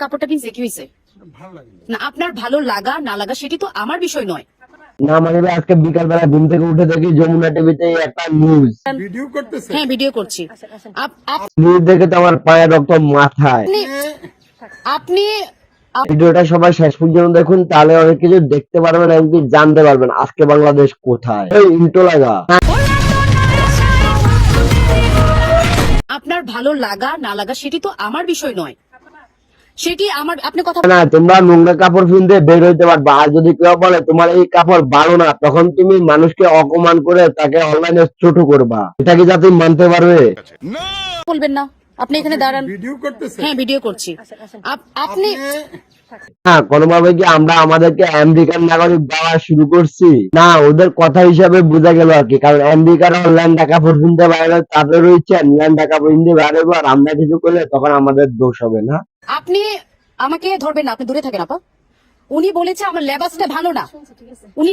কাপড়টা কিনছে কি হয়েছে? ভালো লাগে না, আপনার ভালো লাগা না লাগা সেটি তো আমার বিষয় নয়। না মানে ভাই, আজকে বিকাল বেলা ঘুম থেকে উঠে দেখি যমুনা টিভিতে একটা নিউজ। ভিডিও করতেছে। হ্যাঁ, ভিডিও করছি। নিউজ দেখে তো আমার পায়ের রক্ত মাথায়। আপনি ভিডিওটা সবাই শেষ পর্যন্ত দেখুন, তাহলে অনেক কিছু দেখতে পারবেন, এমনকি জানতে পারবেন আজকে বাংলাদেশ কোথায়। এই ইন্টো লাগা। আপনার ভালো লাগা না লাগা সেটি তো আমার বিষয় নয়, সেটি আমার আপনি কথা না, তোমরা নোংরা কাপড় কিনতে বের হইতে পারবা, আর যদি কেউ বলে তোমার এই কাপড় ভালো না, তখন তুমি মানুষকে অপমান করে তাকে অনলাইনে ছোট করবা। এটা কি জাতি মানতে পারবে? বলবেন না। আপনি এখানে দাঁড়ান। ভিডিও করতেছে। হ্যাঁ, ভিডিও করছি। আপনি হ্যাঁ, কোনোভাবে কি আমরা আমাদেরকে আমেরিকান নাগরিক দেওয়া শুরু করছি? না, ওদের কথা হিসাবে বোঝা গেল আর কি। কারণ আমেরিকার ল্যান্ডা কাপড় কিনতে বাইরে, তাদের ইচ্ছা ল্যান্ডা কাপড় কিনতে বাইরে, আর আমরা কিছু করলে তখন আমাদের দোষ হবে না। আপনি আমাকে ধরবেন না, আপনি দূরে থাকেন আপা। উনি বলেছে আমার লেবাসটা ভালো না। উনি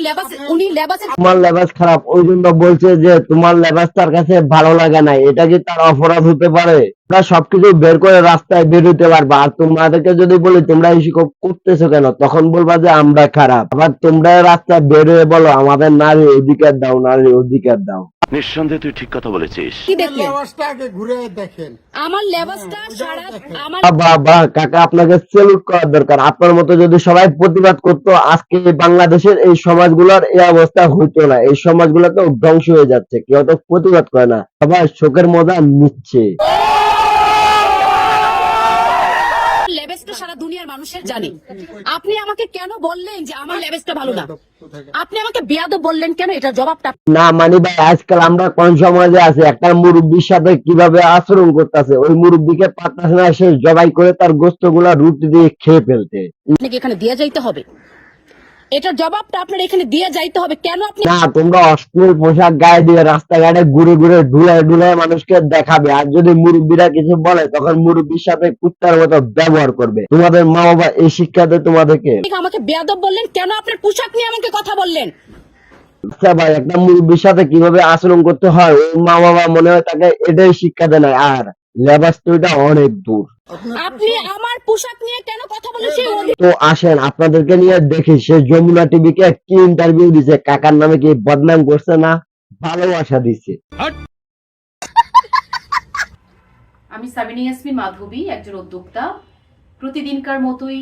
লেবাসের তোমার লেবাস খারাপ, ওই জন্য বলছে যে তোমার লেবাস তার কাছে ভালো লাগে না। এটা কি তার অপরাধ হতে পারে? তোমরা সবকিছু বের করে রাস্তায় বের হইতে পারবা, আর তোমাদেরকে যদি বলি তোমরা এইসব করতেছো কেন, তখন বলবা যে আমরা খারাপ। আবার তোমরা রাস্তায় বের হয়ে বলো আমাদের নারী অধিকার দাও, নারী অধিকার দাও। নিঃসন্দেহে তুই ঠিক কথা বলেছিস। কি দেখলেন? লেবাসটা আগে ঘুরে দেখেন। আমার লেবাসটা সারা আমার বাবা কাকা, আপনাকে সেলুট করার দরকার। আপনার মতো যদি সবাই প্রতিবাদ করতো, আজকে বাংলাদেশের এই সমাজগুলোর এই অবস্থা হইতো না। এই সমাজগুলো তো ধ্বংস হয়ে যাচ্ছে, কেউ তো প্রতিবাদ করে না, সবাই শোকের মজা নিচ্ছে। লেবাসটা সারা দুনিয়ার মানুষের জানে। আপনি আমাকে কেন বললেন যে আমার লেবাসটা ভালো না? আপনি আমাকে বেয়াদব বললেন কেন? এটা জবাবটা না মানি ভাই, আজকাল আমরা কোন সমাজে আছি, একটা মুরব্বীর সাথে কিভাবে আচরণ করতেছে, ওই মুরব্বীকে পারতেছে না সে জবাই করে তার গোস্ত গুলা রুটি দিয়ে খেয়ে ফেলতে। আপনাকে এখানে দিয়ে যাইতে হবে। এটার জবাবটা আপনার এখানে দিয়ে যাইতে হবে। কেন আপনি না, তোমরা অশ্লীল পোশাক গায়ে দিয়ে রাস্তাঘাটে ঘুরে ঘুরে ঢুলায় ঢুলায় মানুষকে দেখাবে, আর যদি মুরব্বীরা কিছু বলে তখন মুরব্বীর সাথে কুত্তার মতো ব্যবহার করবে। তোমাদের মা বাবা এই শিক্ষা দেয় তোমাদেরকে? আমাকে বেয়াদব বললেন কেন? আপনার পোশাক নিয়ে আমাকে কথা বললেন। আচ্ছা ভাই, একটা মুরব্বীর সাথে কিভাবে আচরণ করতে হয় ওই মা বাবা মনে হয় তাকে এটাই শিক্ষা দেয় না। আর লেবাস তো এটা অনেক দূর। আপনি আমার পোশাক নিয়ে কেন কথা বলেন? সেই তো আসেন আপনাদেরকে নিয়ে দেখি সে যমুনা টিভিকে কি ইন্টারভিউ দিছে, কাকার নামে কি বদনাম করছে না ভালোবাসা দিছে। আমি সাবিনা ইয়াসমিন মাধবী, একজন উদ্যোক্তা। প্রতিদিনকার মতোই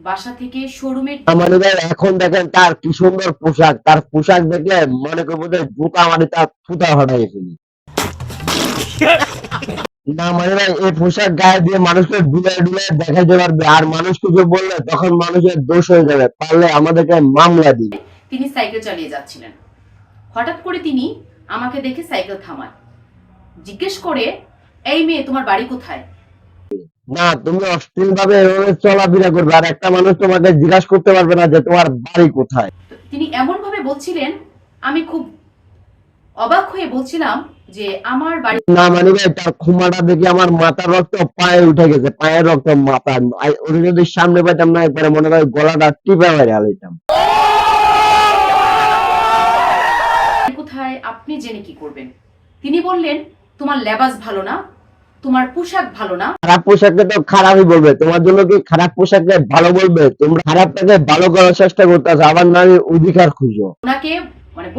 বাসা থেকে শোরুমের আমার ভাই এখন দেখেন তার কি সুন্দর পোশাক, তার পোশাক দেখলে মনে করবো যে জুতা মারি তার ফুটা হটাই ফেলি। না মানে ভাই, এই পোশাক গায়ে দিয়ে মানুষকে ডুলায় ডুলায় দেখাইতে পারবে, আর মানুষ কিছু বললে তখন মানুষের দোষ হয়ে যাবে, পারলে আমাদেরকে মামলা দিবে। তিনি সাইকেল চালিয়ে যাচ্ছিলেন। হঠাৎ করে তিনি আমাকে দেখে সাইকেল থামায়, জিজ্ঞেস করে, এই মেয়ে তোমার বাড়ি কোথায়? না, তুমি অশ্লীল ভাবে এভাবে চলাফেরা করবে, আর একটা মানুষ তোমাকে জিজ্ঞাসা করতে পারবে না যে তোমার বাড়ি কোথায়। তিনি এমন ভাবে বলছিলেন, আমি খুব অবাক হয়ে বলছিলাম যে আমার বাড়ি। না মানে ভাই, তার ক্ষমাটা দেখে আমার মাথার রক্ত পায়ে উঠে গেছে, পায়ের রক্ত মাথায়। ওটা যদি সামনে পাইতাম না, একবারে মনে হয় গলাটা টিপে মেরে হালাইতাম। কোথায় আপনি জেনে কি করবেন? তিনি বললেন, তোমার লেবাস ভালো না, তোমার পোশাক ভালো না। খারাপ পোশাককে তো খারাপই বলবে, তোমার জন্য কি খারাপ পোশাককে ভালো বলবে? তোমরা খারাপটাকে ভালো করার চেষ্টা করতেছো, আবার নারীর অধিকার খুঁজো। ওনাকে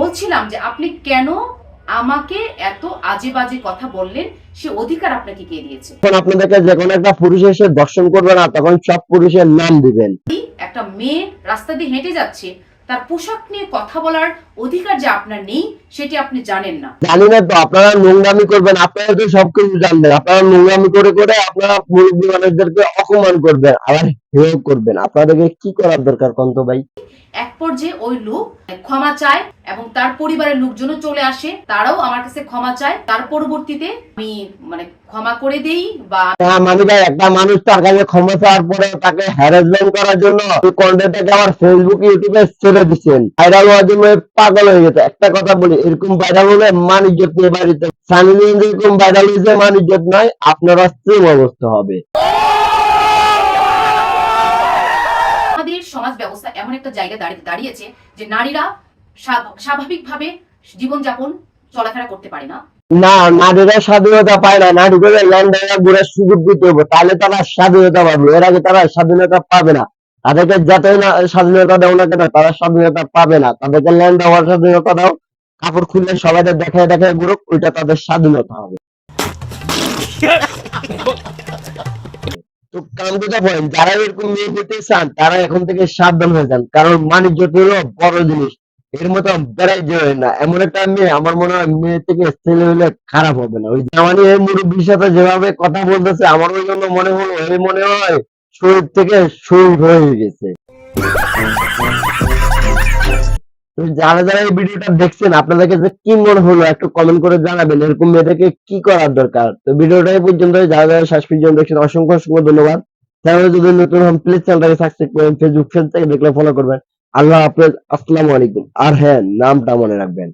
বলছিলাম যে আপনি কেন আমাকে এত আজে বাজে কথা বললেন, সে অধিকার আপনাকে কে দিয়েছে? যখন আপনাদেরকে যে কোনো একটা পুরুষ এসে দর্শন করবে না, তখন সব পুরুষের নাম দিবেন। একটা মেয়ে রাস্তা দিয়ে হেঁটে যাচ্ছে, তার পোশাক নিয়ে কথা বলার অধিকার যে আপনার নেই সেটি আপনি জানেন না। জানি না তো, আপনারা নোংরামি করবেন, আপনারা তো সবকিছু জানবেন, আপনারা নোংরামি করে করে আপনারা মুরব্বী মানুষদেরকে অপমান করবেন, আবার হেয় করবেন। আপনাদেরকে কি করার দরকার কন্ত ভাই? এক পর্যায়ে ওই লোক ক্ষমা চায় এবং তার পরিবারের লোকজনও চলে আসে, তারাও আমার কাছে ক্ষমা চায়। তার পরবর্তীতে আমি ক্ষমা করে দেই বা মানে ভাই, একটা মানুষ তার কাছে ক্ষমা চাওয়ার পরে তাকে হ্যারাসমেন্ট করার জন্য কন্টেন্টটাকে আমার ফেসবুক ইউটিউবে ছেড়ে দিচ্ছেন, ভাইরাল হওয়ার জন্য পাগল হয়ে গেছে। একটা কথা বলি, এরকম ভাইরাল হলে মান ইজ্জত নিয়ে বাড়িতে সানি লিওন যেরকম ভাইরাল হয়েছে মান ইজ্জত নয়, আপনারা সেম অবস্থা হবে। আমাদের সমাজ ব্যবস্থা এমন একটা জায়গায় দাঁড়িয়েছে যে নারীরা স্বাভাবিকভাবে জীবনযাপন চলাফেরা করতে পারে না। না, নারীরা স্বাধীনতা পায় না, নারীদের ল্যান্ডাররা ঘুরে সুযোগ দিতে হবে, তাহলে তারা স্বাধীনতা পাবে, এর আগে তারা স্বাধীনতা পাবে না। তাদেরকে যতই না স্বাধীনতা দাও না কেন, তারা স্বাধীনতা পাবে না। তাদেরকে ল্যান্ড হওয়ার স্বাধীনতা দাও, কাপড় খুললে সবাই দেখায় দেখায় ঘুরুক, ওইটা তাদের স্বাধীনতা হবে। তো কাম কথা বলেন, যারা এরকম মেয়ে পেতে চান তারা এখন থেকে সাবধান হয়ে যান, কারণ বাণিজ্যটি হলো বড় জিনিস। এর মতো বেড়াই যায় না, এমন একটা মেয়ে আমার মনে হয় মেয়ে থেকে ছেলে হলে খারাপ হবে না। ওই জামানি এই মুরব্বীর সাথে যেভাবে কথা বলতেছে, আমার ওই জন্য মনে হলো এই মনে হয় শরীর থেকে শরীর হয়ে গেছে। তো যারা যারা এই ভিডিওটা দেখছেন, আপনাদের কাছে কি মনে হলো একটু কমেন্ট করে জানাবেন, এরকম মেয়েদেরকে কি করার দরকার। তো ভিডিওটা এই পর্যন্ত, যারা যারা শেষ পর্যন্ত দেখছেন অসংখ্য অসংখ্য ধন্যবাদ। চ্যানেলে যদি নতুন হন প্লিজ চ্যানেলটাকে সাবস্ক্রাইব করেন, ফেসবুক পেজ থেকে দেখলে ফলো করবেন। আল্লাহ হাফেজ, আসসালামু আলাইকুম। আর হ্যাঁ, নামটা মনে রাখবেন।